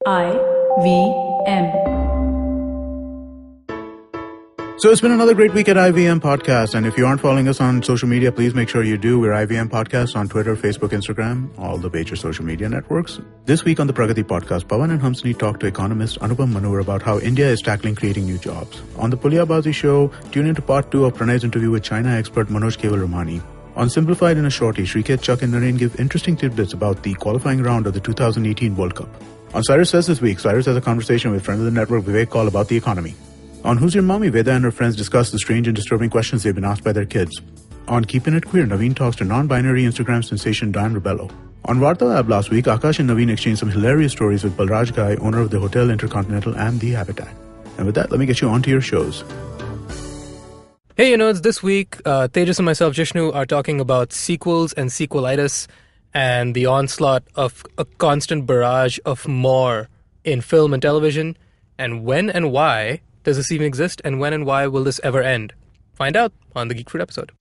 IVM. So it's been another great week at IVM Podcast, and if you aren't following us on social media, please make sure you do. We're IVM Podcast on Twitter, Facebook, Instagram, all the major social media networks. This week on the Pragati Podcast, Pawan and Hamsini talked to economist Anupam Manur about how India is tackling creating new jobs. On the Pulyabazi show, tune into part 2 of Pranay's interview with China expert Manoj Keval Ramani. On Simplified in a Shorty, Shrikesh, Chuck and Naren give interesting tidbits about the qualifying round of the 2018 World Cup. On Cyrus Says this week, Cyrus has a conversation with friend of the network Vivek Kaul about the economy. On Who's Your Mommy, Veda and her friends discuss the strange and disturbing questions they've been asked by their kids. On Keeping It Queer, Naveen talks to non-binary Instagram sensation Diane Rebello. On Varta Lab last week, Akash and Naveen exchanged some hilarious stories with Balraj Ghai, owner of the Hotel Intercontinental and The Habitat. And with that, let me get you onto your shows. Hey, it's this week, Tejas and myself, Jishnu, are talking about sequels and sequelitis and the onslaught of a constant barrage of more in film and television. And when and why does this even exist? And when and why will this ever end? Find out on the Geek Fruit episode.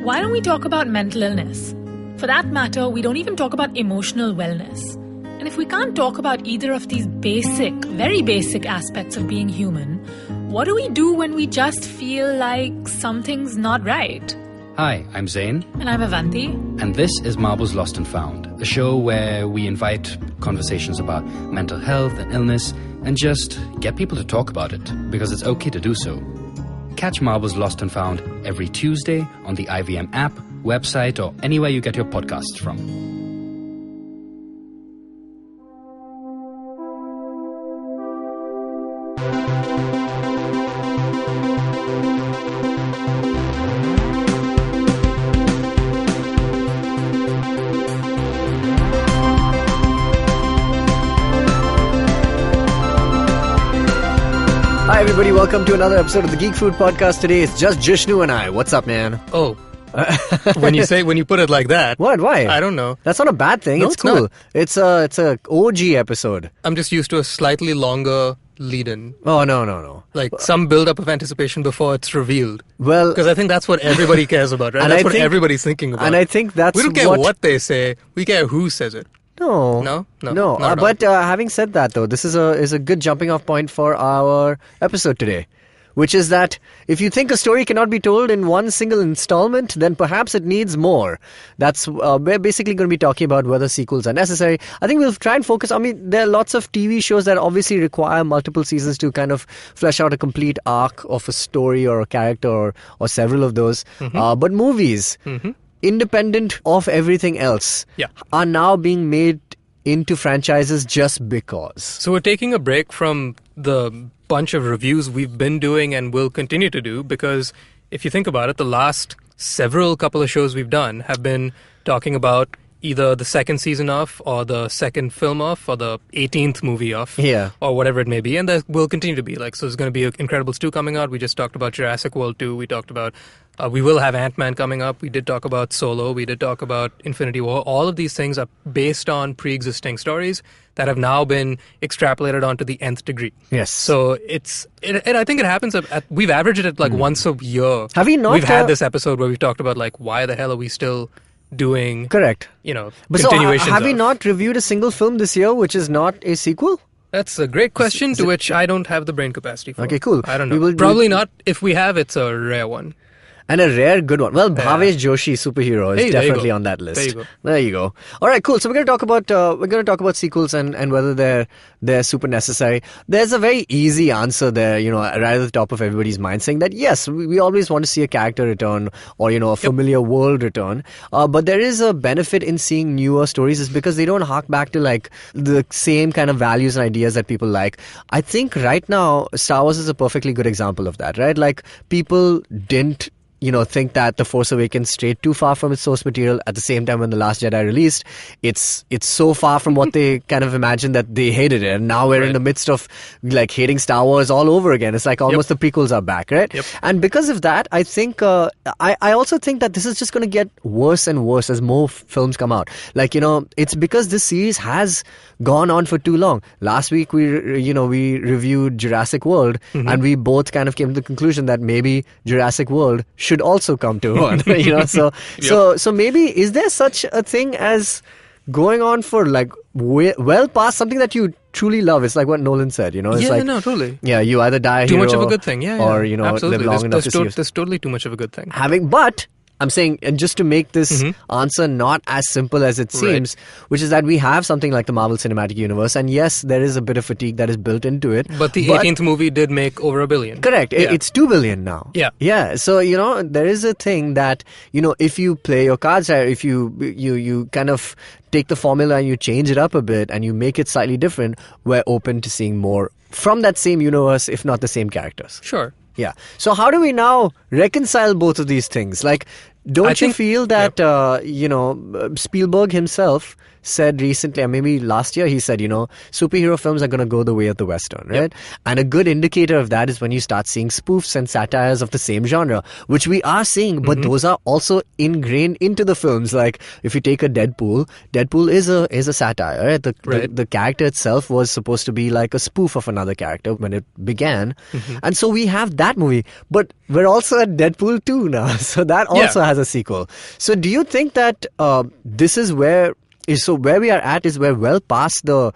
Why don't we talk about mental illness? For that matter, we don't even talk about emotional wellness. And if we can't talk about either of these basic, very basic aspects of being human, what do we do when we just feel like something's not right? Hi, I'm Zain. And I'm Avanti. And this is Marbles Lost and Found, a show where we invite conversations about mental health and illness and just get people to talk about it, because it's okay to do so. Catch Marbles Lost and Found every Tuesday on the IVM app, website, or anywhere you get your podcasts from. Hi everybody, welcome to another episode of the Geek Fruit Podcast. Today it's just Jishnu and I. What's up, man? Oh, when you put it like that. What? Why? I don't know. That's not a bad thing. No, it's it's cool. not. It's a OG episode. I'm just used to a slightly longer lead-in. Oh, no. Like some build-up of anticipation before it's revealed. Well, Because I think that's what everybody cares about, right? And That's I what think- everybody's thinking about. and I think that's we don't care what they say. We care who says it. No. No? No, not at all. But having said that, though, this is a good jumping-off point for our episode today, which is that if you think a story cannot be told in one single installment, then perhaps it needs more. That's we're basically going to be talking about whether sequels are necessary. I think we'll try and focus. I mean, there are lots of TV shows that obviously require multiple seasons to kind of flesh out a complete arc of a story or a character or several of those. But movies, independent of everything else, are now being made into franchises just because. So we're taking a break from the bunch of reviews we've been doing and will continue to do, because if you think about it, the last several couple of shows we've done have been talking about either the second season of, or the second film of, or the 18th movie of, or whatever it may be, and that will continue to be. Like, so there's going to be Incredibles 2 coming out. We just talked about Jurassic World 2. We talked about we will have Ant-Man coming up. We did talk about Solo. We did talk about Infinity War. All of these things are based on pre-existing stories that have now been extrapolated onto the nth degree. Yes. So I think it happens we've averaged it like once a year. Have we not? We've had this episode where we've talked about like, why the hell are we still doing Correct. Continuations. So have we not reviewed a single film this year which is not a sequel? That's a great question to which I don't have the brain capacity for. Okay, cool. I don't know. Probably not. If we have, it's a rare one. And a rare good one. Well, Bhavesh Joshi, superhero, is definitely on that list. There you go. All right, cool. So we're going to talk about sequels and whether they're super necessary. There's a very easy answer there, right at the top of everybody's mind, saying that yes, we always want to see a character return or a familiar world return. But there is a benefit in seeing newer stories, is because they don't hark back to like the same kind of values and ideas that people like. I think right now Star Wars is a perfectly good example of that, right? Like, people didn't think that The Force Awakens strayed too far from its source material. At the same time, when The Last Jedi released, it's so far from what they kind of imagined that they hated it. And now we're in the midst of like hating Star Wars all over again. It's like almost the prequels are back, right? And because of that, I think I also think that this is just going to get worse and worse as more films come out. Like, it's because this series has gone on for too long. Last week we reviewed Jurassic World, and we both kind of came to the conclusion that maybe Jurassic World should also come to one. So maybe is there such a thing as going on for like well past something that you truly love. It's like what Nolan said, you know. It's like, no, totally. Yeah, you either die a too hero, much of a good thing, or you know, absolutely. live long enough to see. There's totally too much of a good thing. But I'm saying, and just to make this answer not as simple as it seems, which is that we have something like the Marvel Cinematic Universe, and yes, there is a bit of fatigue that is built into it. But the 18th movie did make over $1 billion. Correct. It's $2 billion now. Yeah. Yeah. So, you know, there is a thing that, you know, if you play your cards right, if you kind of take the formula and you change it up a bit and you make it slightly different, we're open to seeing more from that same universe, if not the same characters. Sure. Yeah. So how do we now reconcile both of these things? Like, don't you feel that, you know, Spielberg himself said recently, and maybe last year, he said, you know, superhero films are going to go the way of the Western, right? Yep. And a good indicator of that is when you start seeing spoofs and satires of the same genre, which we are seeing, but those are also ingrained into the films. Like, if you take a Deadpool is a satire, right? The character itself was supposed to be like a spoof of another character when it began. And so we have that movie, but we're also at Deadpool 2 now, so that also has a sequel. So do you think that this is where... So where we are at is we're well past the...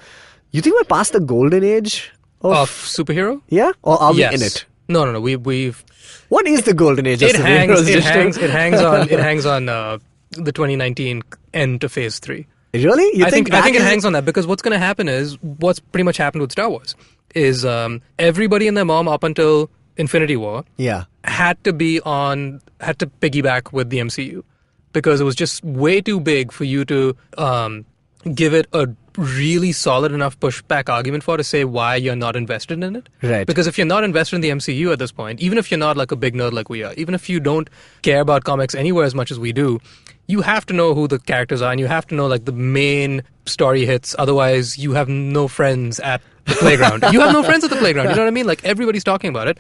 You think we're past the golden age of superhero? Yeah? Or are we in it? No. We've... What is the golden age of superheroes? It hangs on the 2019 end to Phase 3. Really? I think it hangs on that, because what's going to happen is what's pretty much happened with Star Wars is everybody and their mom up until Infinity War had to piggyback with the MCU. Because it was just way too big for you to give it a really solid enough pushback argument to say why you're not invested in it. Right. Because if you're not invested in the MCU at this point, even if you're not like a big nerd like we are, even if you don't care about comics anywhere as much as we do, you have to know who the characters are and you have to know like the main story hits. Otherwise, you have no friends at the playground. You have no friends at the playground. You know what I mean? Like everybody's talking about it.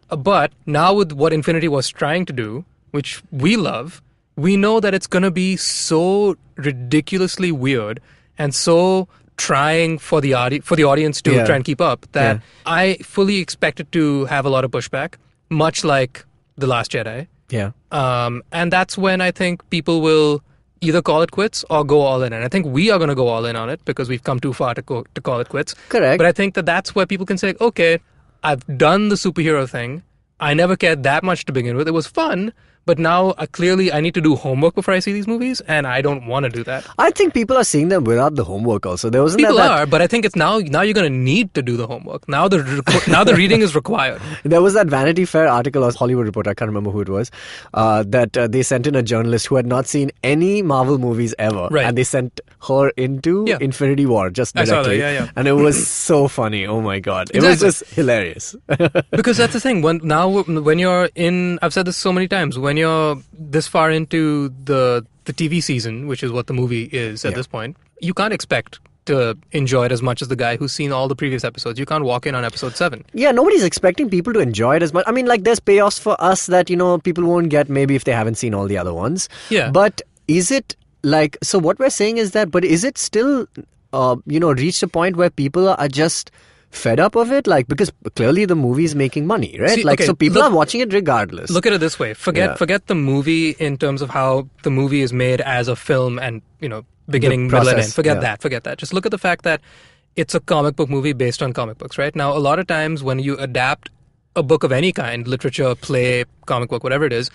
But now with what Infinity was trying to do, which we love, we know that it's going to be so ridiculously weird and so trying for the audience to try and keep up that I fully expect it to have a lot of pushback, much like The Last Jedi. Yeah. And that's when I think people will either call it quits or go all in. And I think we are going to go all in on it because we've come too far to call it quits. Correct. But I think that's where people can say, okay, I've done the superhero thing. I never cared that much to begin with. It was fun. But now, clearly, I need to do homework before I see these movies, and I don't want to do that. I think people are seeing them without the homework also. There wasn't people are, but I think it's now you're going to need to do the homework. Now the reading is required. There was that Vanity Fair article or Hollywood Reporter, I can't remember who it was, that they sent in a journalist who had not seen any Marvel movies ever. Right. And they sent her into Infinity War just directly. I saw that, And it was so funny. Oh my God. It was just hilarious. Because that's the thing. When you're in, I've said this so many times, when you're this far into the TV season, which is what the movie is at this point, you can't expect to enjoy it as much as the guy who's seen all the previous episodes. You can't walk in on episode 7. Yeah, nobody's expecting people to enjoy it as much. I mean, like, there's payoffs for us that, you know, people won't get maybe if they haven't seen all the other ones. Yeah. But is it like, so what we're saying is that, but is it still, reached a point where people are just fed up of it? Like, because clearly the movie is making money, right? So people are watching it regardless. Look at it this way. Forget the movie in terms of how the movie is made as a film and, you know, beginning, middle, and end. Forget that. Just look at the fact that it's a comic book movie based on comic books, right? Now, a lot of times when you adapt a book of any kind, literature, play, comic book, whatever it is,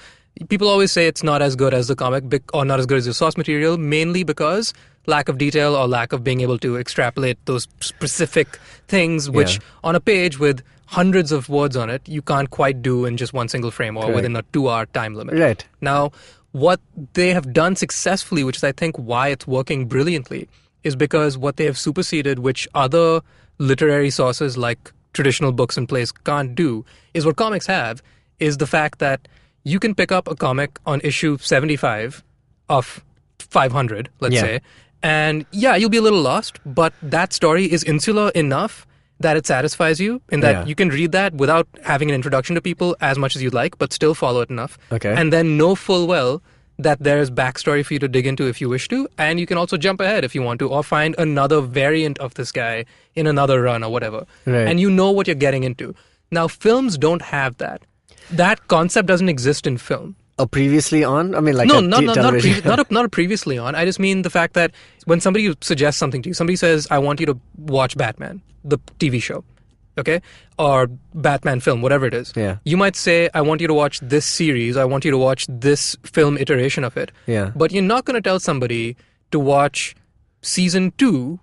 people always say it's not as good as the comic or not as good as the source material, mainly because lack of detail or lack of being able to extrapolate those specific things, which on a page with hundreds of words on it, you can't quite do in just one single frame or within a 2-hour time limit. Right. Now, what they have done successfully, which is I think why it's working brilliantly, is because what they have superseded, which other literary sources like traditional books and plays can't do, is what comics have, is the fact that you can pick up a comic on issue 75 of 500, let's say, and you'll be a little lost, but that story is insular enough that it satisfies you in that you can read that without having an introduction to people as much as you'd like, but still follow it enough. Okay. And then know full well that there's backstory for you to dig into if you wish to, and you can also jump ahead if you want to, or find another variant of this guy in another run or whatever. Right. And you know what you're getting into. Now, films don't have that. That concept doesn't exist in film. a previously on? I mean, like not a previously on. I just mean the fact that when somebody suggests something to you, somebody says, I want you to watch Batman, the TV show, okay? Or Batman film, whatever it is. Yeah. You might say, I want you to watch this series, I want you to watch this film iteration of it. Yeah. But you're not going to tell somebody to watch season 2,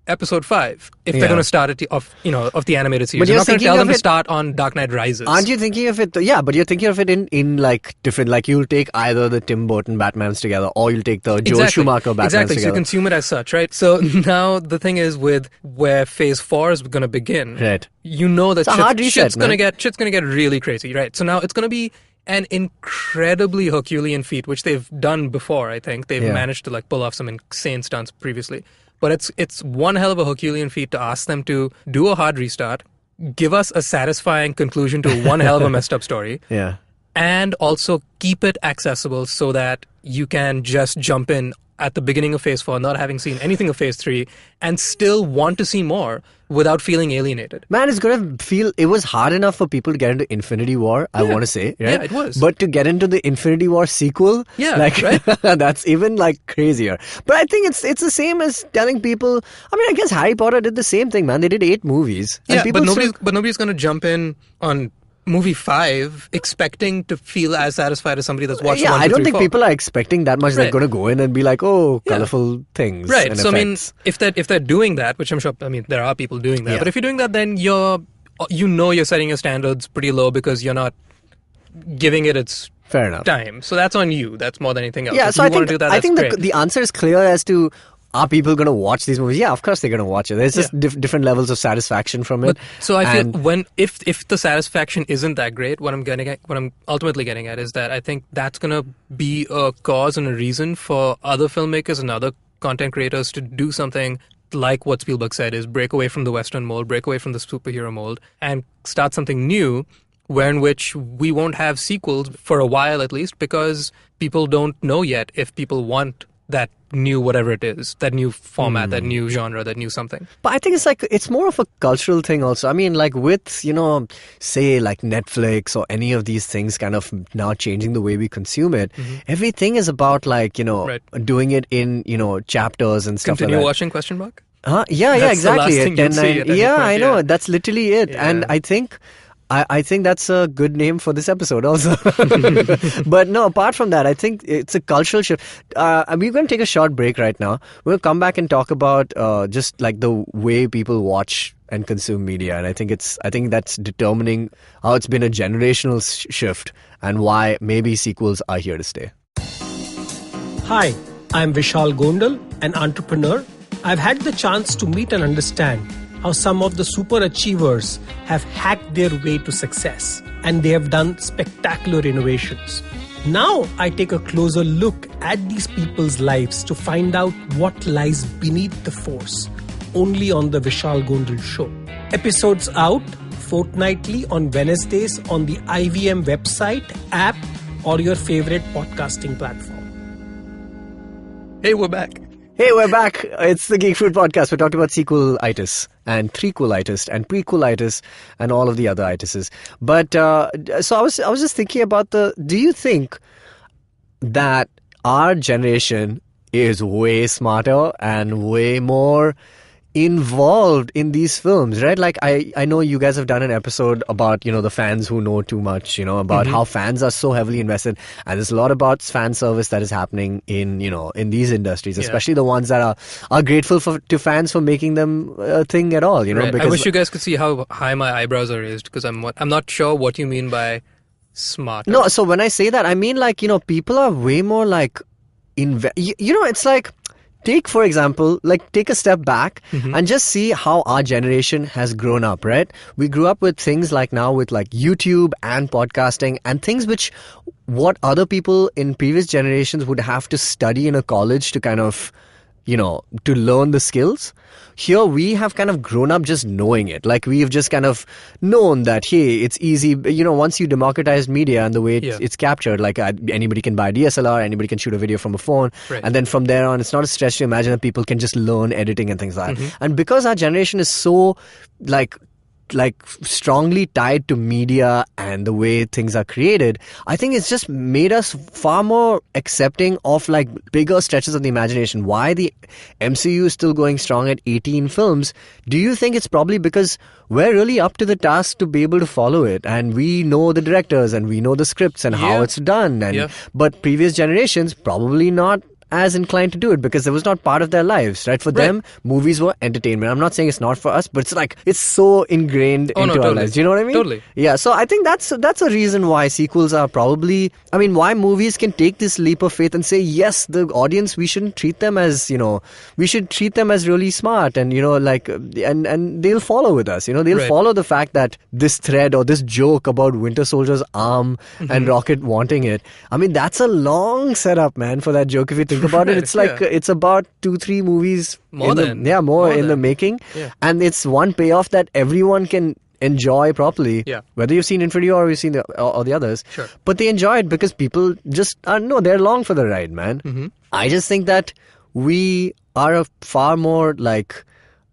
episode 5 if they're going to start it of the animated series. But you're not going to tell them to start on Dark Knight Rises. Aren't you thinking of it? Yeah, but you're thinking of it in like different. Like you'll take either the Tim Burton Batmans together, or you'll take the Joel Schumacher Batmans together. So you consume it as such, right? So now the thing is with where Phase 4 is going to begin. Right. You know that shit's going to get really crazy, right? So now it's going to be an incredibly Herculean feat, which they've done before. I think they've managed to like pull off some insane stunts previously. But it's one hell of a Herculean feat to ask them to do a hard restart, give us a satisfying conclusion to one hell of a messed up story, and also keep it accessible so that you can just jump in at the beginning of Phase 4, not having seen anything of Phase 3, and still want to see more without feeling alienated. Man, it's going to feel... It was hard enough for people to get into Infinity War, I want to say, right? Yeah, it was. But to get into the Infinity War sequel, right? That's even like crazier. But I think it's the same as telling people... I mean, I guess Harry Potter did the same thing, man. They did 8 movies. Yeah, but nobody's going to jump in on movie 5 expecting to feel as satisfied as somebody that's watched 1, 2, 3, I don't think 4. people are expecting that much. They're going to go in and be like, oh, colorful things. Right. And so effects. I mean, if they're doing that, which I'm sure, I mean, there are people doing that, but if you're doing that, then you're setting your standards pretty low because you're not giving it its fair enough time. So that's on you. That's more than anything else. Yeah. If So you want to do that, I think great. the answer is clear as to. Are people going to watch these movies? Yeah, of course they're going to watch it. There's just different levels of satisfaction from it. But, so I feel if the satisfaction isn't that great, what I'm ultimately getting at is that I think that's going to be a cause and a reason for other filmmakers and other content creators to do something like what Spielberg said, is break away from the Western mold, break away from the superhero mold, and start something new, in which we won't have sequels for a while at least, because people don't know yet if people want that new whatever it is, that new format, that new genre, that new something. But I think it's more of a cultural thing also. I mean, like with, say like Netflix or any of these things kind of now changing the way we consume it, everything is about like, doing it in, chapters and stuff Continue like that. watching question mark? Yeah, That's exactly. The last thing you'll see at any point, I know. That's literally it. Yeah. And I think... I think that's a good name for this episode also. But no, apart from that, I think it's a cultural shift. We're going to take a short break right now. We'll come back and talk about just like the way people watch and consume media. And I think that's determining how it's been a generational shift and why maybe sequels are here to stay. Hi, I'm Vishal Gondal, an entrepreneur. I've had the chance to meet and understand how some of the super achievers have hacked their way to success, and they have done spectacular innovations. Now I take a closer look at these people's lives to find out what lies beneath the force, only on the Vishal Gondal Show. Episodes out fortnightly on Wednesdays on the IVM website, app, or your favorite podcasting platform. Hey, we're back. Hey, we're back. It's the Geek Fruit Podcast. We're talking about sequel-itis and threequel-itis and prequel-itis and all of the other itises. But so I was just thinking about do you think that our generation is way smarter and way more involved in these films, right? Like I know you guys have done an episode about, the fans who know too much, about how fans are so heavily invested, and there's a lot about fan service that is happening in these industries, especially the ones that are grateful to fans for making them a thing at all, Right. Because I wish you guys could see how high my eyebrows are raised, because I'm not sure what you mean by smart. No, so when I say that, I mean like, people are way more like it's like, take, for example, take a step back and just see how our generation has grown up, right? We grew up with things like now with like YouTube and podcasting and things which what other people in previous generations would have to study in a college to kind of, to learn the skills. Here we have kind of grown up just knowing it. Like we've just kind of known that, hey, it's easy. Once you democratize media and the way it's captured, like anybody can buy a DSLR, anybody can shoot a video from a phone. Right. And then from there on, it's not a stretch to imagine that people can just learn editing and things like that. And because our generation is so like like strongly tied to media and the way things are created, I think it's just made us far more accepting of like bigger stretches of the imagination. Why the MCU is still going strong at 18 films? Do you think it's probably because we're really up to the task to be able to follow it, and we know the directors and we know the scripts and how it's done, and but previous generations probably not as inclined to do it because it was not part of their lives, right? For them, movies were entertainment. I'm not saying it's not for us, but it's like it's so ingrained into our lives. Do you know what I mean? Totally. Yeah. So I think that's a reason why sequels are probably. I mean, why movies can take this leap of faith and say, yes, the audience, we shouldn't treat them as, we should treat them as really smart, and like, and they'll follow with us. They'll follow the fact that this thread or this joke about Winter Soldier's arm and Rocket wanting it. I mean, that's a long setup, man, for that joke. If you think about it, it's like it's about 2-3 movies more in the making, and it's one payoff that everyone can enjoy properly. Whether you've seen Infinity or you've seen the others, but they enjoy it because people just they're along for the ride, man. I just think that we are a far more like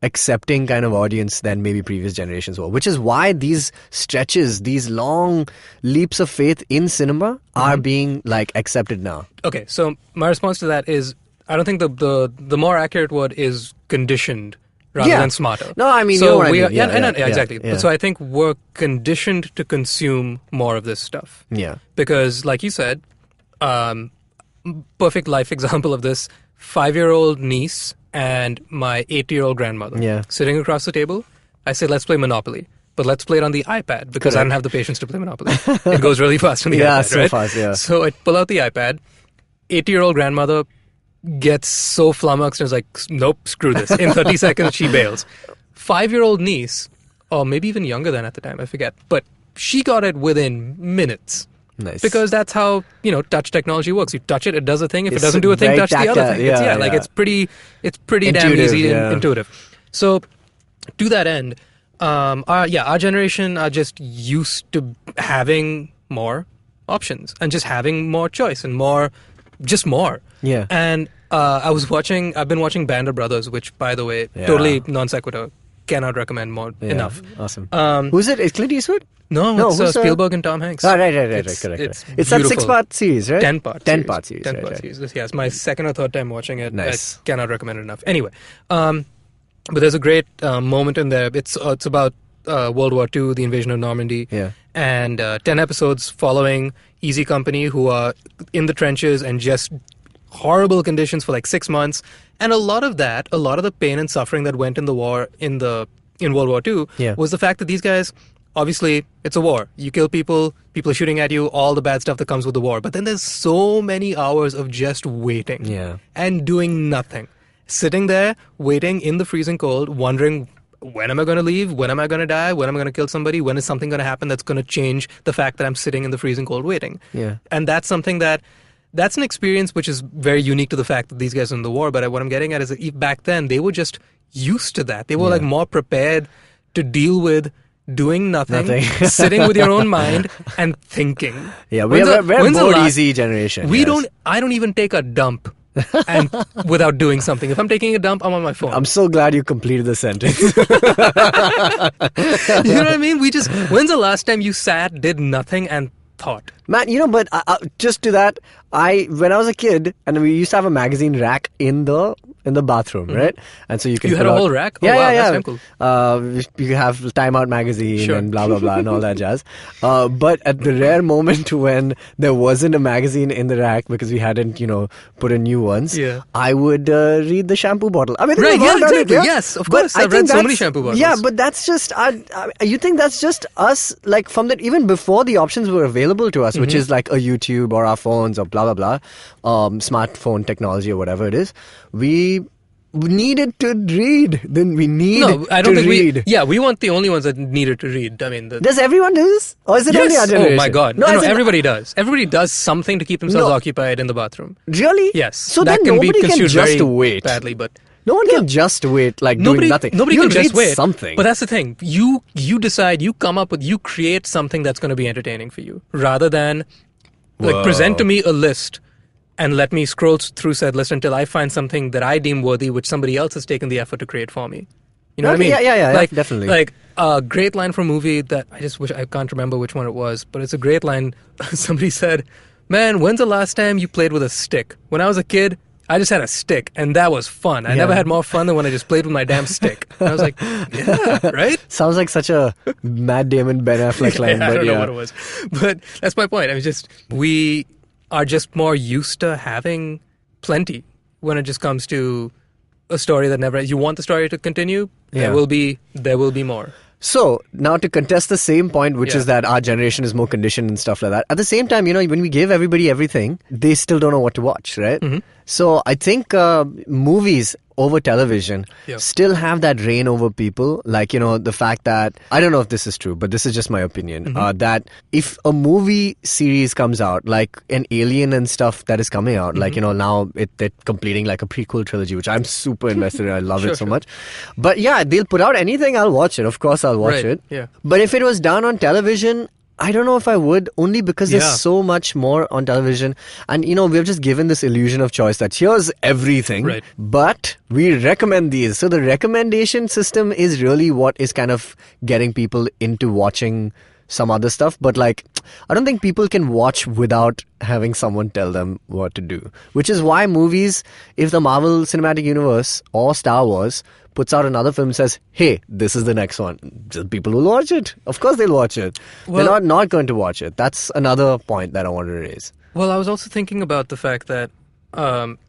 accepting kind of audience than maybe previous generations were, which is why these stretches, these long leaps of faith in cinema are being like accepted now. Okay, so my response to that is I don't think the more accurate word is conditioned rather than smarter. No, I mean, so exactly. Yeah. So I think we're conditioned to consume more of this stuff. Yeah. Because like you said, perfect life example of this, 5-year-old niece and my 80-year-old grandmother sitting across the table. I say, let's play Monopoly, but let's play it on the iPad because I don't have the patience to play Monopoly. It goes really fast on the iPad, so right? fast, yeah. So I pull out the iPad. 80-year-old grandmother gets so flummoxed and is like, nope, screw this. In 30 seconds, she bails. 5-year-old niece, or maybe even younger than at the time, I forget, but she got it within minutes. Nice. Because that's how, touch technology works. You touch it, it does a thing. If it doesn't do a thing, touch the other thing. It's pretty damn easy and intuitive. So to that end, our generation are just used to having more options and just having more choice and more. Yeah. And I've been watching Band of Brothers, which, by the way, totally non sequitur. Cannot recommend more enough. Awesome. Who's it? Is Clint Eastwood? No, it's Spielberg and Tom Hanks. Right. Correct. It's that 6-part series, right? 10-part 10-part series. 10-part series. Yeah, it's my second or third time watching it. Nice. I cannot recommend it enough. Anyway, but there's a great moment in there. It's about World War II, the invasion of Normandy. Yeah. And 10 episodes following Easy Company, who are in the trenches and just horrible conditions for like 6 months. And a lot of the pain and suffering that went in the war in World War II was the fact that these guys, obviously, it's a war. You kill people are shooting at you, all the bad stuff that comes with the war. But then there's so many hours of just waiting and doing nothing. Sitting there, waiting in the freezing cold, wondering, when am I going to leave? When am I going to die? When am I going to kill somebody? When is something going to happen that's going to change the fact that I'm sitting in the freezing cold waiting? Yeah. And that's something that's an experience which is very unique to the fact that these guys are in the war. But what I'm getting at is that back then, they were just used to that. They were like more prepared to deal with doing nothing. Sitting with your own mind and thinking. Yeah, we're bored easy generation. I don't even take a dump and without doing something. If I'm taking a dump, I'm on my phone. I'm so glad you completed the sentence. You know what I mean? When's the last time you sat, did nothing and thought? Man, but just to that, when I was a kid, and we used to have a magazine rack in the bathroom, right? And so you had a whole rack? Yeah, That's very cool. You could have Time Out magazine and blah, blah, blah and all that jazz. But at the rare moment when there wasn't a magazine in the rack because we hadn't, put in new ones, I would read the shampoo bottle. I mean, exactly. Yes, of course. I've read so many shampoo bottles. Yeah, but that's just, you think that's just us, like even before the options were available to us, which is like a YouTube or our phones or blah, blah, blah, smartphone technology or whatever it is, we needed to read. Then we need to read. We weren't the only ones that needed to read. I mean, does everyone do this? Or is it only our generation? Oh my God. No, everybody does. Everybody does something to keep themselves occupied in the bathroom. Really? Yes. So that then nobody can just wait. Badly, but no one can just wait, doing nothing. Nobody can just wait. Something. But that's the thing. You decide, you create something that's going to be entertaining for you, rather than present to me a list and let me scroll through said list until I find something that I deem worthy, which somebody else has taken the effort to create for me. You know what I mean? Yeah, like, definitely. Like a great line from a movie that I just wish I can't remember which one it was, but it's a great line. Somebody said, "Man, when's the last time you played with a stick? When I was a kid, I just had a stick, and that was fun. I never had more fun than when I just played with my damn stick." And I was like, yeah, right? Sounds like such a Matt Damon, Ben Affleck line. I don't know what it was. But that's my point. I mean, we are just more used to having plenty when it just comes to a story that never... You want the story to continue, there will be more. So, now to contest the same point, which is that our generation is more conditioned and stuff like that. At the same time, when we give everybody everything, they still don't know what to watch, right? Mm-hmm. So, I think movies over television still have that reign over people. Like, the fact that, I don't know if this is true, but this is just my opinion, that if a movie series comes out, like an Alien and stuff that is coming out, like, now they're completing like a prequel trilogy, which I'm super invested in. I love it so much. But yeah, they'll put out anything, I'll watch it. Of course, I'll watch it. Yeah. But if it was done on television, I don't know if I would, only because there's so much more on television. And, we've just given this illusion of choice that here's everything, but we recommend these. So the recommendation system is really what is kind of getting people into watching some other stuff. But, like, I don't think people can watch without having someone tell them what to do. Which is why movies, if the Marvel Cinematic Universe or Star Wars puts out another film and says, hey, this is the next one, people will watch it. Of course they'll watch it. Well, they're not going to watch it. That's another point that I wanted to raise. Well, I was also thinking about the fact that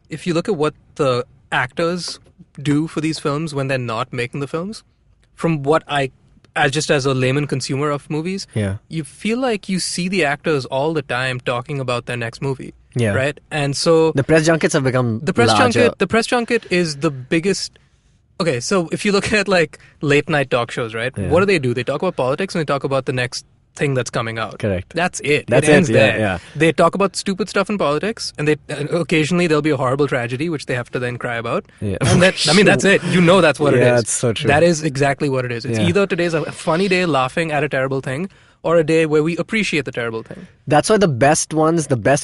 if you look at what the actors do for these films when they're not making the films, from what as a layman consumer of movies, you feel like you see the actors all the time talking about their next movie. Yeah. Right? And so the press junkets have become larger. The press junket is the biggest... Okay, so if you look at like late night talk shows, right? Yeah. What do? They talk about politics and they talk about the next thing that's coming out. Correct. That's it. It ends there. Yeah. They talk about stupid stuff in politics, and occasionally there'll be a horrible tragedy which they have to then cry about. Yeah. And that's it. That's what it is. Yeah, that's so true. That is exactly what it is. It's either today's a funny day laughing at a terrible thing, or a day where we appreciate the terrible thing. That's why the best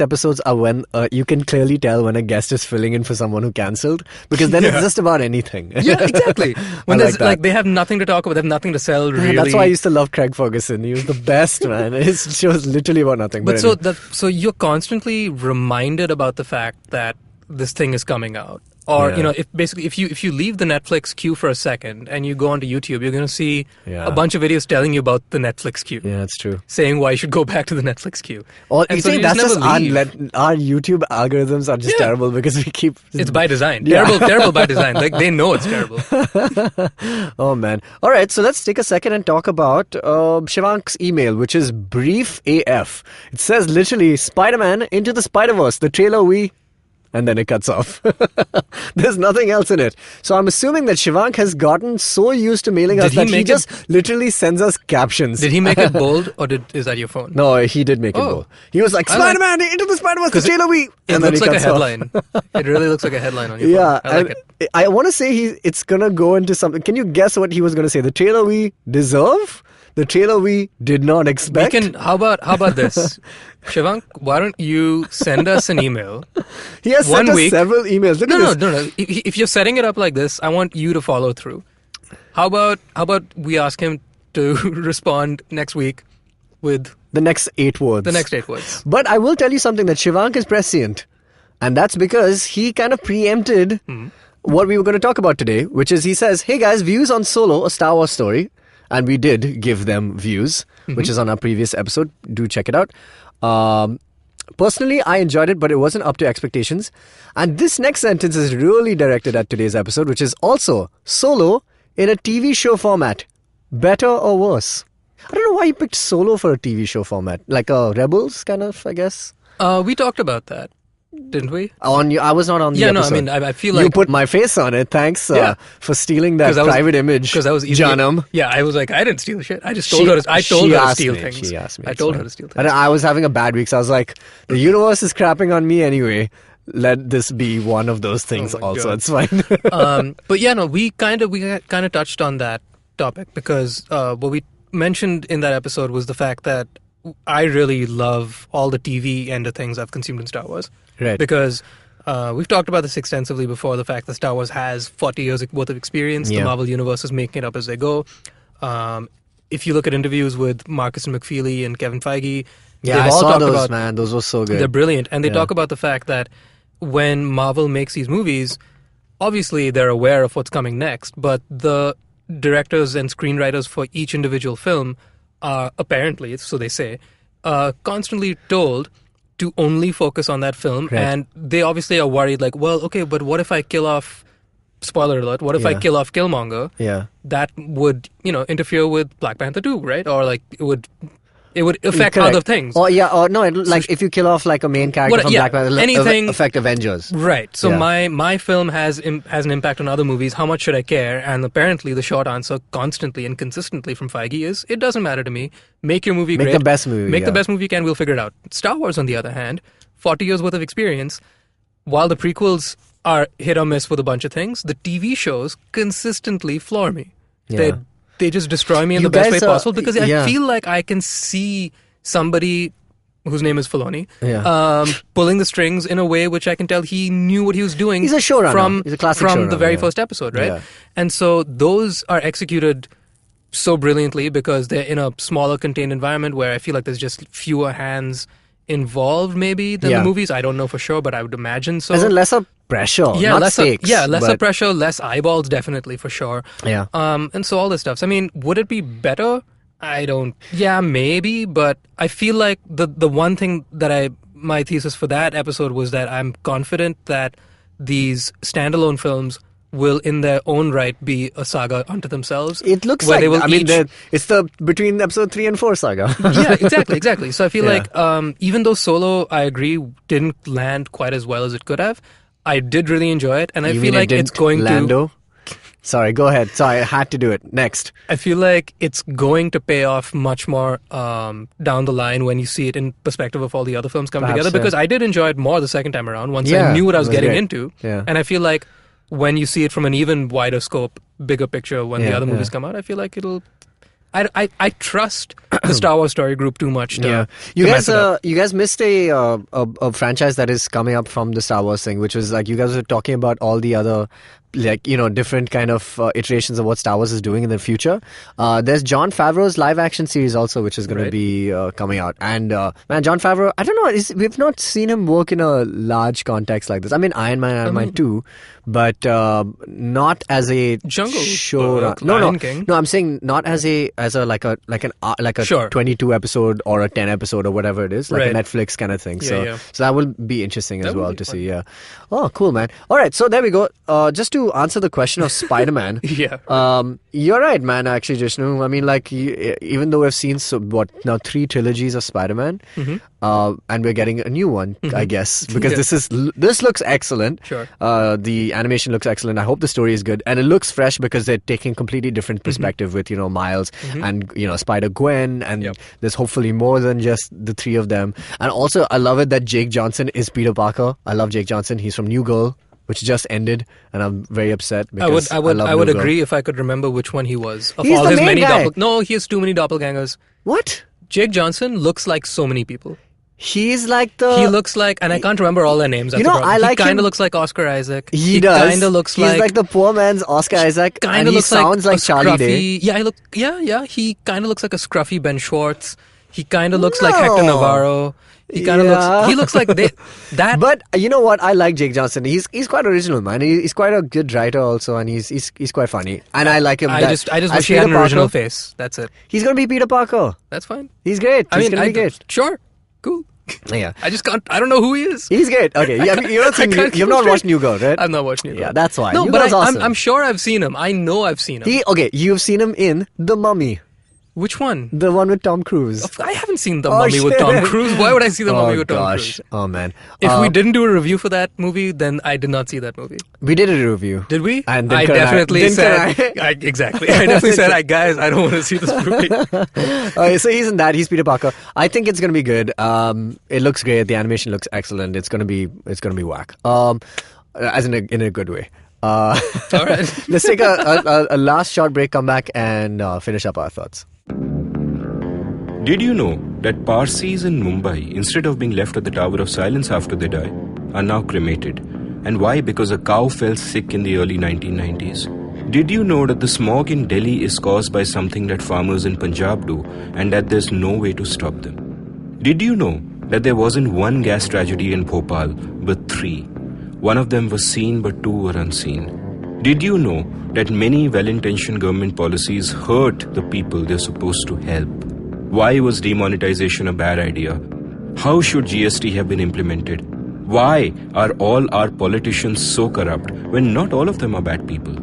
episodes are when you can clearly tell when a guest is filling in for someone who cancelled, because then it's just about anything. Yeah, exactly. When they have nothing to talk about, they have nothing to sell, really. That's why I used to love Craig Ferguson. He was the best, man. His show was literally about nothing. But so you're constantly reminded about the fact that this thing is coming out. Or, if you leave the Netflix queue for a second and you go onto YouTube, you're going to see a bunch of videos telling you about the Netflix queue. Yeah, that's true. Saying why you should go back to the Netflix queue. Or you think that's just our YouTube algorithms are just terrible because we keep... It's by design. Terrible by design. Like, they know it's terrible. Oh, man. All right, so let's take a second and talk about Shivank's email, which is brief AF. It says literally, Spider-Man Into the Spider-Verse, the trailer and then it cuts off. There's nothing else in it. So I'm assuming that Shivank has gotten so used to mailing us that he just literally sends us captions. Did he make it bold, or is that your phone? No, he did make it bold. He was like, Spider-Man Into the Spider-Verse, the trailer It looks like a headline. It really looks like a headline on your phone. Yeah, I like it. I want to say it's going to go into something. Can you guess what he was going to say? The trailer we deserve? The trailer we did not expect? How about this? Shivank, why don't you send us an email? He has sent us several emails. Look at this. No. If you're setting it up like this, I want you to follow through. How about we ask him to respond next week with the next 8 words. The next 8 words. But I will tell you something, that Shivank is prescient. And that's because he kind of preempted what we were going to talk about today, which is he says, hey guys, views on Solo, a Star Wars story. And we did give them views, which is on our previous episode. Do check it out. Personally, I enjoyed it, but it wasn't up to expectations. And this next sentence is really directed at today's episode, which is also Solo in a TV show format. Better or worse? I don't know why you picked Solo for a TV show format. Like a Rebels kind of, I guess. We talked about that. Didn't we? I was not on the episode. No, I mean, I feel like... You put my face on it. Thanks for stealing that private image. Because I was easy. Janam. Yeah, I was like, I didn't steal shit. I just told her to steal things. She asked me. I told her to steal things. And I was having a bad week, so I was like, the universe is crapping on me anyway. Let this be one of those things also. God. It's fine. But we kind of touched on that topic because what we mentioned in that episode was the fact that I really love all the TV end of things I've consumed in Star Wars. Right. Because We've talked about this extensively before, the fact that Star Wars has 40 years worth of experience. The Marvel Universe is making it up as they go. If you look at interviews with Marcus and McFeely and Kevin Feige, they've all saw talked those, about, man. Those were so good. They're brilliant. And they talk about the fact that when Marvel makes these movies, obviously they're aware of what's coming next, but the directors and screenwriters for each individual film are apparently, so they say, constantly told to only focus on that film. Right. And they obviously are worried, like, well, okay, but what if I kill off, spoiler alert, what if I kill off Killmonger? Yeah. That would, interfere with Black Panther 2, right? Or like it would affect other things. Or if you kill off like a main character from Black Panther, anything affect Avengers. Right. So my film has an impact on other movies. How much should I care? And apparently the short answer constantly and consistently from Feige is, it doesn't matter to me. Make your movie great. Make the best movie. Make the best movie you can. We'll figure it out. Star Wars, on the other hand, 40 years worth of experience. While the prequels are hit or miss with a bunch of things, the TV shows consistently floor me. Yeah. They just destroy me in the best way possible, because I feel like I can see somebody whose name is Filoni pulling the strings in a way which I can tell he knew what he was doing. He's a showrunner. He's a classic from showrunner, the very first episode, right? Yeah. And so those are executed so brilliantly because they're in a smaller contained environment where I feel like there's just fewer hands involved maybe than the movies. I don't know for sure, but I would imagine so. There's lesser pressure, not stakes. Lesser pressure, less eyeballs, definitely, for sure. Yeah. And so all this stuff. So, I mean, would it be better? Maybe, but I feel like the one thing that my thesis for that episode was that I'm confident that these standalone films will in their own right be a saga unto themselves. It looks like, it's the between episode 3 and 4 saga. Yeah, exactly. So I feel like even though Solo, I agree, didn't land quite as well as it could have, I did really enjoy it, and I feel like it's going Lando? Sorry, go ahead. Sorry, I had to do it. Next. I feel like it's going to pay off much more down the line when you see it in perspective of all the other films coming together, because I did enjoy it more the second time around once I knew what I was getting into. Yeah. And I feel like when you see it from an even wider scope, bigger picture, when the other movies come out, I feel like it'll... I trust the Star Wars story group too much to you guys missed a franchise that is coming up from the Star Wars thing, which was like you guys were talking about all the other different kind of iterations of what Star Wars is doing in the future. There's Jon Favreau's live action series also, which is going to be coming out. And man, Jon Favreau, I don't know, we've not seen him work in a large context like this. I mean, Iron Man 2, but not as a Jungle show. No, I'm saying not as a 22 episode or a 10 episode or whatever it is, like a Netflix kind of thing. So that will be interesting as well to see. Yeah. Oh, cool, man. All right, so there we go. Just to answer the question of Spider-Man, you're right, man. Actually, Jishnu. I mean, like, even though we've seen 3 trilogies of Spider-Man, and we're getting a new one, I guess, because this looks excellent. Sure. The animation looks excellent. I hope the story is good, and it looks fresh because they're taking completely different perspective with Miles and Spider-Gwen, and there's hopefully more than just the 3 of them. And also, I love it that Jake Johnson is Peter Parker. I love Jake Johnson. He's from New Girl, which just ended, and I'm very upset because I would agree if I could remember which one he was. Of all his many No, he has too many doppelgangers. What? Jake Johnson looks like so many people. He's like the... He looks like... And I can't remember all their names. He kind of looks like Oscar Isaac. He does. Kind of looks He's like the poor man's Oscar Isaac. And he sounds like Charlie Day. Yeah. He kind of looks like a scruffy Ben Schwartz. He kind of looks like Hector Navarro. He kind of looks... He looks like that... But you know what? I like Jake Johnson. He's quite original, man. He's quite a good writer also, and he's quite funny. And I like him. I just wish he had an original face. That's it. He's going to be Peter Parker. That's fine. He's great. He's going to be great. Sure. Cool. Yeah. I just can't... I don't know who he is. He's great. Okay. Yeah, you've not watched New Girl, right? I've not watched New Girl. Yeah, that's why. No, New but Girl's awesome. I'm sure I've seen him. I know I've seen him. You've seen him in The Mummy. Which one? The one with Tom Cruise. I haven't seen The Mummy with Tom Cruise. Why would I see The Mummy with Tom Cruise? Oh, man. If we didn't do a review for that movie, then I did not see that movie. We did a review. Did we? And I definitely said... Exactly. I definitely said, guys, I don't want to see this movie. Okay, so he's in that. He's Peter Parker. I think it's going to be good. It looks great. The animation looks excellent. It's going to be whack. As in a good way. All right. Let's take a last short break, come back and finish up our thoughts. Did you know that Parsis in Mumbai, instead of being left at the Tower of Silence after they die, are now cremated. And why? Because a cow fell sick in the early 1990s. Did you know that the smog in Delhi is caused by something that farmers in Punjab do and that there's no way to stop them? Did you know that there wasn't one gas tragedy in Bhopal, but 3? One of them was seen, but 2 were unseen. Did you know that many well-intentioned government policies hurt the people they're supposed to help? Why was demonetization a bad idea? How should GST have been implemented? Why are all our politicians so corrupt when not all of them are bad people?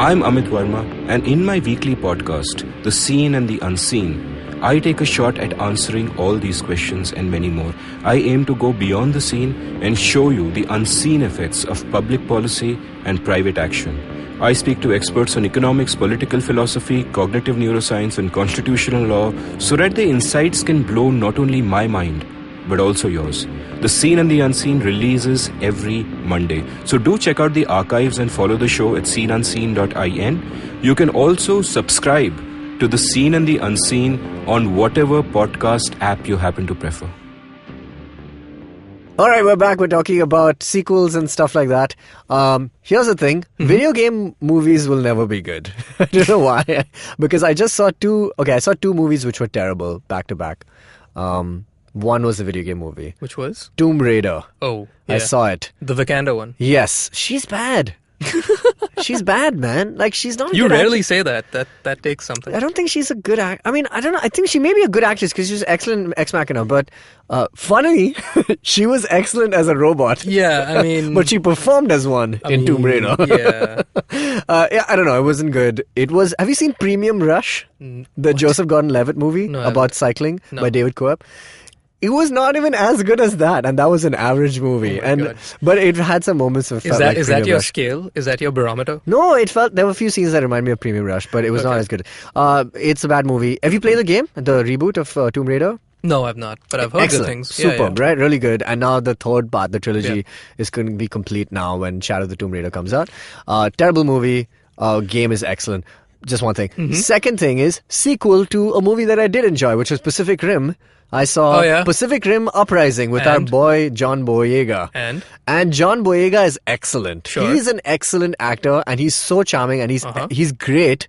I'm Amit Verma, and in my weekly podcast, The Seen and the Unseen, I take a shot at answering all these questions and many more. I aim to go beyond the seen and show you the unseen effects of public policy and private action. I speak to experts on economics, political philosophy, cognitive neuroscience, and constitutional law so that the insights can blow not only my mind, but also yours. The Seen and the Unseen releases every Monday. So do check out the archives and follow the show at seenunseen.in. You can also subscribe to The Seen and the Unseen on whatever podcast app you happen to prefer. All right, we're back. We're talking about sequels and stuff like that. Here's the thing. Video game movies will never be good. I don't know why. Because I just saw two movies which were terrible back to back. One was a video game movie. Which was? Tomb Raider. Oh, yeah. I saw it. The Wakanda one. Yes. She's bad. She's bad, man. Like, she's not a You good rarely actress. say that. That takes something. I don't think she's a good actor. I mean, I don't know. I think she may be a good actress because she's excellent in Ex Machina. But funnily, she was excellent as a robot. Yeah, I mean... but she performed as one in Tomb Raider. Yeah. Yeah, I don't know. It wasn't good. It was... Have you seen Premium Rush? The Joseph Gordon-Levitt movie about cycling by David Coeb? It was not even as good as that, and that was an average movie. But it had some moments of Is that your scale? Is that your barometer? No, there were a few scenes that remind me of Premium Rush, but it was not as good. It's a bad movie. Have you played the game, the reboot of Tomb Raider? No, I've not, but I've heard good things. Superb, right? Really good. And now the third part, the trilogy, is going to be complete now when Shadow of the Tomb Raider comes out. Terrible movie. Game is excellent. Just one thing. Second thing is sequel to a movie that I did enjoy, which was Pacific Rim. I saw Pacific Rim Uprising with our boy John Boyega. And John Boyega is excellent. Sure. He's an excellent actor and he's so charming and he's great.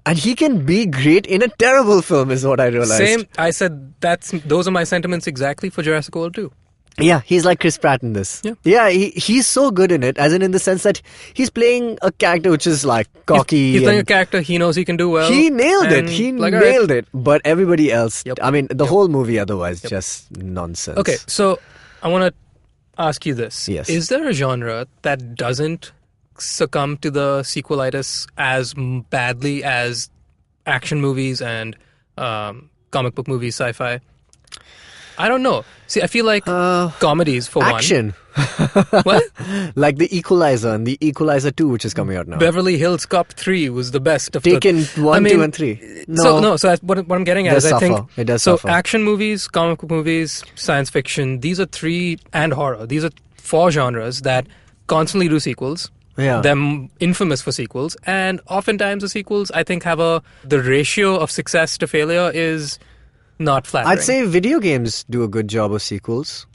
And he can be great in a terrible film is what I realized. Same. I said those are my sentiments exactly for Jurassic World 2. Yeah, he's like Chris Pratt in this. Yeah, he's so good in it, as in the sense that he's playing a character which is like cocky. He's playing a character he knows he can do well. He nailed it. He nailed it. But everybody else, I mean, the whole movie otherwise, just nonsense. Okay, so I want to ask you this. Yes. Is there a genre that doesn't succumb to the sequelitis as badly as action movies and comic book movies, sci-fi? I don't know. See, I feel like comedies, for action. one. What? Like The Equalizer and The Equalizer 2, which is coming out now. Beverly Hills Cop 3 was the best of Taken 1, 2, and 3. No. So what I'm getting at is I think... It does so suffer. Action movies, comic book movies, science fiction, these are and horror. These are 4 genres that constantly do sequels. Yeah. They're infamous for sequels. And oftentimes the sequels, I think, the ratio of success to failure is... not flattering. I'd say video games do a good job of sequels.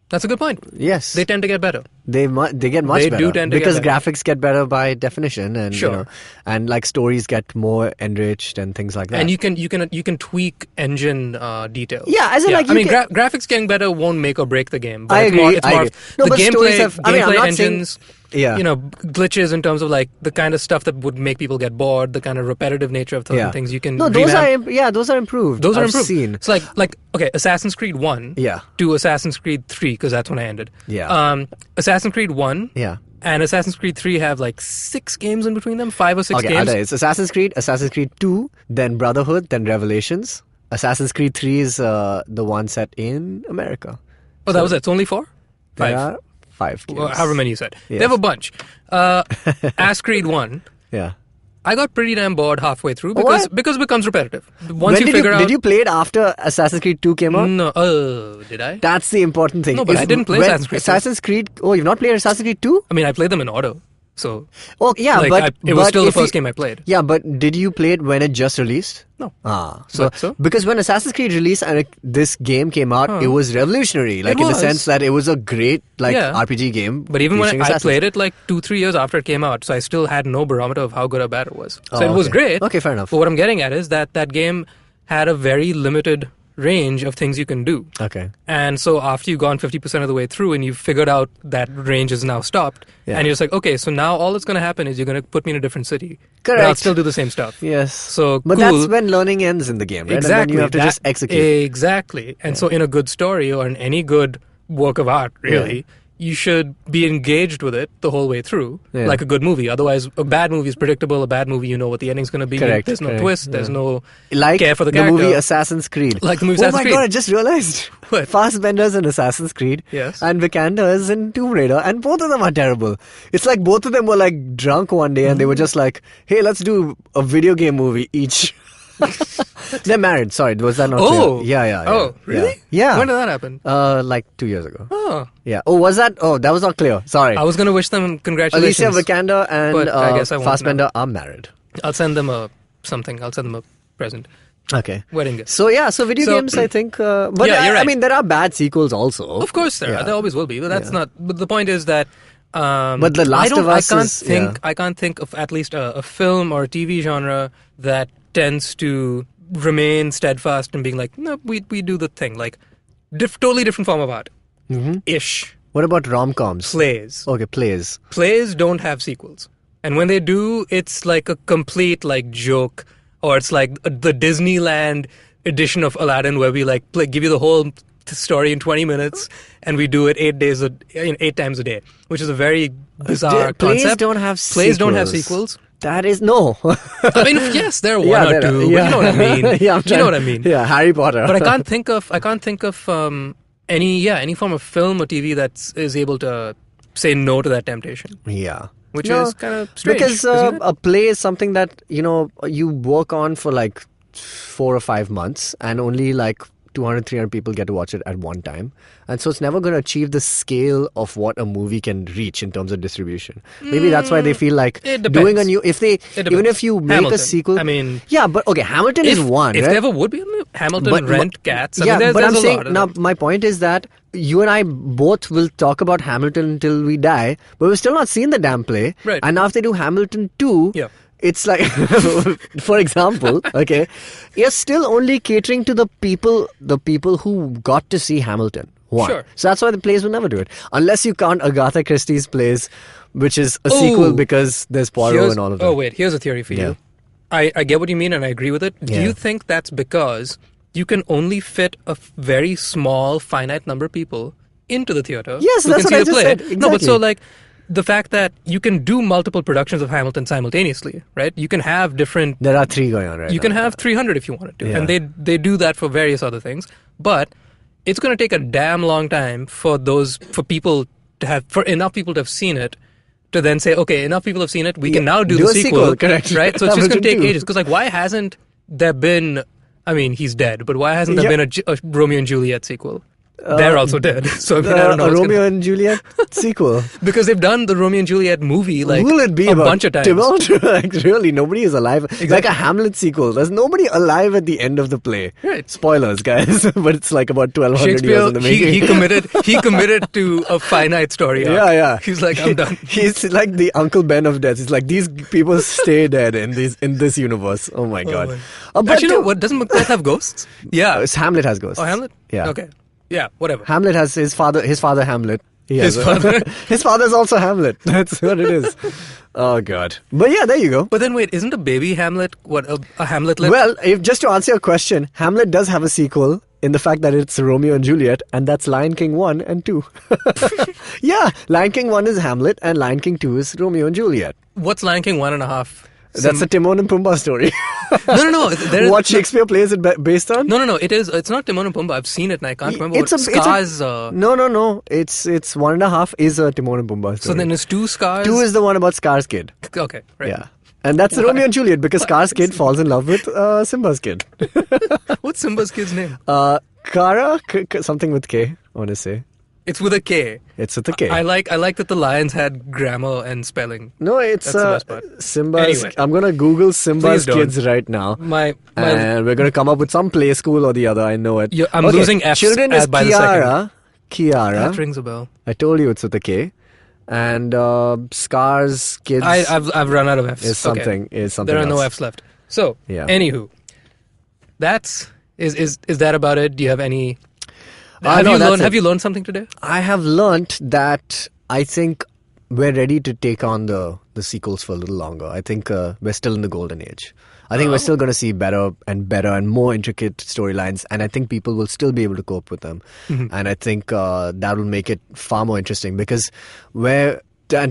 That's a good point. Yes. They tend to get better. They get much better. Do tend to because get better. Graphics get better by definition and and like stories get more enriched and things like that. And you can tweak engine details. Yeah, as in graphics getting better won't make or break the game. But I agree. No, the but stories have gameplay engines. Yeah. Glitches in terms of like the kind of stuff that would make people get bored, the kind of repetitive nature of certain things you can those are improved. Those are I've improved. Seen. It's like okay, Assassin's Creed 1 to Assassin's Creed 3 because that's when I ended. Yeah. Assassin's Creed 1 and Assassin's Creed 3 have like 6 games in between them, 5 or 6 games. Okay, it's Assassin's Creed 2, then Brotherhood, then Revelations. Assassin's Creed 3 is the one set in America. Oh, that was it. It's only 4? 5. There are 5 games. Well, however many you said. Yes. They have a bunch. Assassin's Creed 1. Yeah. I got pretty damn bored halfway through because it becomes repetitive. Did you play it after Assassin's Creed 2 came out? No. Did I? That's the important thing. No, but I didn't play Assassin's Creed 2. Oh, you've not played Assassin's Creed 2? I mean, I played them in order. So, yeah, it was still the first game I played. Yeah, but did you play it when it just released? No. So because when Assassin's Creed released and this game came out, it was revolutionary. In the sense that it was a great RPG game. But even when I played it 2-3 years after it came out, so I still had no barometer of how good or bad it was. So it was great. Okay, fair enough. But what I'm getting at is that game had a very limited range of things you can do. Okay. And so after you've gone 50% of the way through and you've figured out that range is now stopped, and you're just like, okay, so now all that's going to happen is you're going to put me in a different city. Correct. But I'll still do the same stuff. Yes. But that's when learning ends in the game, right? Exactly. And then you have to just execute. Exactly. And so in a good story or in any good work of art, really, you should be engaged with it the whole way through, like a good movie. Otherwise, a bad movie is predictable. A bad movie, you know what the ending's going to be. Correct. There's no twist. There's no like care for the character. The movie Assassin's Creed. Like the movie Assassin's Creed. Oh my god, I just realized. What? Fassbender's in Assassin's Creed. Yes. And Vikander's in Tomb Raider. And both of them are terrible. It's like both of them were drunk one day and they were just like, hey, let's do a video game movie each. They're married. Sorry, was that not clear? Yeah. Oh, really? Yeah. When did that happen? 2 years ago. Oh. Yeah. Oh, was that? Oh, that was not clear. Sorry. I was going to wish them congratulations. Alicia Vikander and Fassbender are married. I'll send them a present. Okay. Wedding gift. So video games, I think. But you're right. I mean, there are bad sequels also. Of course there are. There always will be. But that's not. But the point is that. But The Last of Us I can't think of at least a film or a TV genre that tends to remain steadfast in being like, no, we do the thing. Totally different form of art. Ish. What about rom-coms? Plays. Okay, plays. Plays don't have sequels. And when they do, it's like a complete joke. Or it's like the Disneyland edition of Aladdin where we give you the whole story in 20 minutes and we do it 8 times a day, which is a very bizarre plays concept. Plays don't have sequels. That is no. I mean, yes, there are one or two. But you know what I mean. You know what I mean. Yeah, Harry Potter. But I can't think of any form of film or TV that is able to say no to that temptation. Yeah. Which is kind of strange. Because a play is something that, you work on for 4 or 5 months and only 200, 300 people get to watch it at one time. And so it's never going to achieve the scale of what a movie can reach in terms of distribution. Maybe that's why they feel like doing a new... Even if you make Hamilton. a sequel... I mean... Yeah, but okay, Hamilton is one, If right? there ever would be a Hamilton, Rent, Cats... but I'm saying... Now, my point is that you and I both will talk about Hamilton until we die, but we've still not seen the damn play. Right. And now if they do Hamilton 2... Yeah. It's like, for example, okay, you're still only catering to the people who got to see Hamilton. One. Sure. So that's why the plays will never do it. Unless you count Agatha Christie's plays, which is a sequel because there's Poirot and all of that. Oh, wait, here's a theory for you. I get what you mean and I agree with it. Do you think that's because you can only fit a very small, finite number of people into the theater? Yes, that's what I just said. Exactly. No, but the fact that you can do multiple productions of Hamilton simultaneously, right? You can have different... There are 3 going on right now. You can have 300 if you wanted to. Yeah. And they do that for various other things. But it's going to take a damn long time for enough people to have seen it to then say, okay, enough people have seen it, we can now do the sequel. Correct. Right? So it's just going to take ages. Because why hasn't there been... I mean, he's dead, but why hasn't there been a Romeo and Juliet sequel? They're also dead. So I don't know. A Romeo and Juliet sequel. Because they've done the Romeo and Juliet movie will it be a bunch of times. Really, nobody is alive. Exactly. Like a Hamlet sequel. There's nobody alive at the end of the play. Right. Spoilers, guys. But it's about 1200 years in the making. He committed to a finite story arc. Yeah. He's like, I'm done. He's like the Uncle Ben of death. He's like, these people stay dead in this universe. Oh my God. Actually, what doesn't Macbeth have ghosts? Yeah. Hamlet has ghosts. Oh, Hamlet? Yeah. Okay. Yeah, whatever. Hamlet has his father Hamlet. His father? His father's also Hamlet. That's what it is. Oh, God. But yeah, there you go. But then wait, isn't a baby Hamlet a Hamletlet? Well, just to answer your question, Hamlet does have a sequel in the fact that it's Romeo and Juliet, and that's Lion King 1 and 2. Yeah, Lion King 1 is Hamlet, and Lion King 2 is Romeo and Juliet. What's Lion King 1.5? That's a Timon and Pumbaa story. No. What Shakespeare plays it based on? No. It's not Timon and Pumbaa. I've seen it and I can't remember. Scars. No. It's 1.5 is a Timon and Pumbaa story. So then it's 2 Scars? 2 is the one about Scar's kid. Okay, right. Yeah. And that's Romeo and Juliet because Scar's kid falls in love with Simba's kid. What's Simba's kid's name? Kara? Something with K, I want to say. It's with a K. It's with a K. I like that the lions had grammar and spelling. No, it's That's the best part. Simba's. Anyway. I'm gonna Google Simba's kids right now. And we're gonna come up with some play school or the other. I know it. I'm losing F's Children is by the second. Kiara. That rings a bell. I told you it's with a K. And Scar's kids. I've run out of F's. Is something. Okay. Is something. There are else. no F's left. So, anywho, is that about it? Do you have any? Have you learned something today? I have learned that I think we're ready to take on the sequels for a little longer. I think we're still in the golden age. I think we're still going to see better and more intricate storylines, and I think people will still be able to cope with them. And I think that will make it far more interesting because and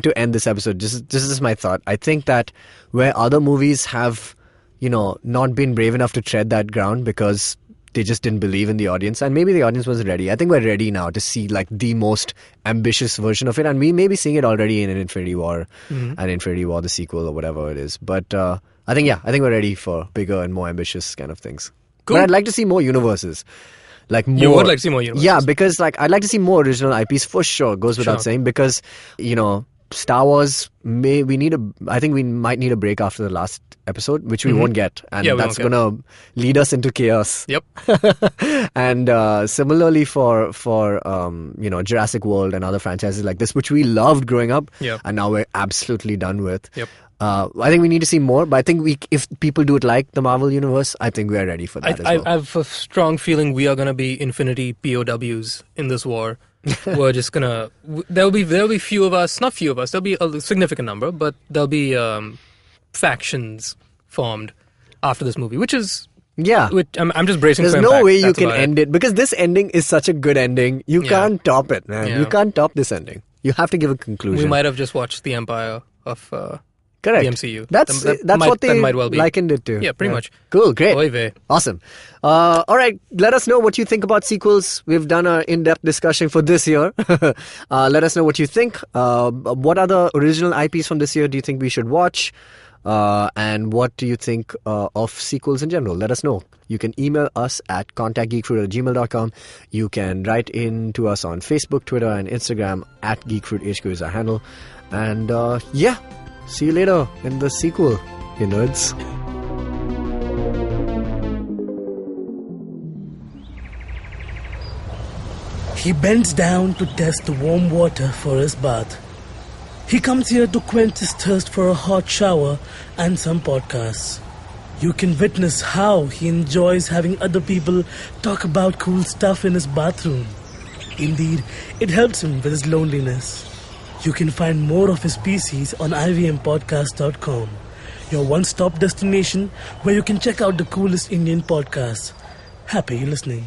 to end this episode, this is my thought. I think that where other movies have, not been brave enough to tread that ground because they just didn't believe in the audience, and maybe the audience wasn't ready. I think we're ready now to see like the most ambitious version of it, and we may be seeing it already in Infinity War and Infinity War the sequel or whatever it is. But I think we're ready for bigger and more ambitious kind of things. Cool. But I'd like to see more universes. You would like to see more universes? Yeah, because I'd like to see more original IPs for sure. Goes without saying, because Star Wars I think we might need a break after the last episode, which we won't get, and that's gonna lead us into chaos. Yep. And similarly for Jurassic World and other franchises like this, which we loved growing up, and now we're absolutely done with. Yep. I think we need to see more, but I think if people do it like the Marvel Universe, I think we are ready for that as well. I have a strong feeling we are going to be Infinity POWs in this war. We're just going to... There'll be few of us, not few of us, there'll be a significant number, but there'll be factions formed after this movie, which is... Yeah. I'm just bracing for impact. impact. There's no way you can end it, because this ending is such a good ending. You can't top it, man. You can't top this ending. You have to give a conclusion. We might have just watched the Empire of... Correct. The MCU. That's what they likened it to. Yeah, pretty much. Cool, great. Oy vey. Awesome. All right, let us know what you think about sequels. We've done an in-depth discussion for this year. Let us know what you think. What other original IPs from this year do you think we should watch? And what do you think of sequels in general? Let us know. You can email us at contactgeekfruit@gmail.com. You can write in to us on Facebook, Twitter, and Instagram at GeekFruitHQ is our handle. And see you later in the sequel, you nerds. He bends down to test the warm water for his bath. He comes here to quench his thirst for a hot shower and some podcasts. You can witness how he enjoys having other people talk about cool stuff in his bathroom. Indeed, it helps him with his loneliness. You can find more of his species on ivmpodcast.com, your one-stop destination where you can check out the coolest Indian podcasts. Happy listening.